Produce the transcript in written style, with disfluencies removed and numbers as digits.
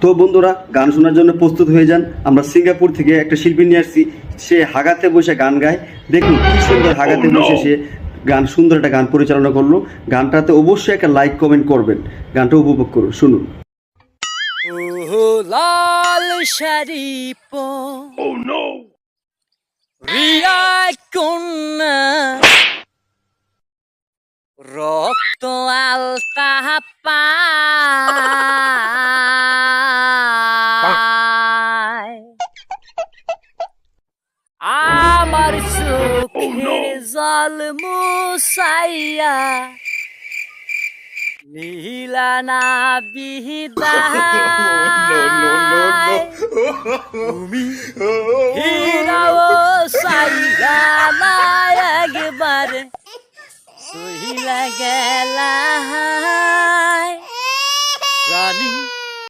তো বন্ধুরা, গান শোনার জন্য প্রস্তুত হয়ে যান। আমরা সিঙ্গাপুর থেকে একটা শিল্পী নিয়ে আসছি, সে হাগাতে বসে গান গায়। দেখুন কি সুন্দর হাগাতে বসে সে সুন্দর একটা গান পরিচালনা করলো। গানটাতে অবশ্যই একটা লাইক কমেন্ট করবেন, গানটা উপভোগ করুন, শুনুন। ও লাল শাড়ি রিয়া কন্যা রক্ত আলতা পায় আমার চোখের জল মুসাইয়া নীলা না বিদায় তুমি হিরাও সাইলা না একবারে সহিলা গেলা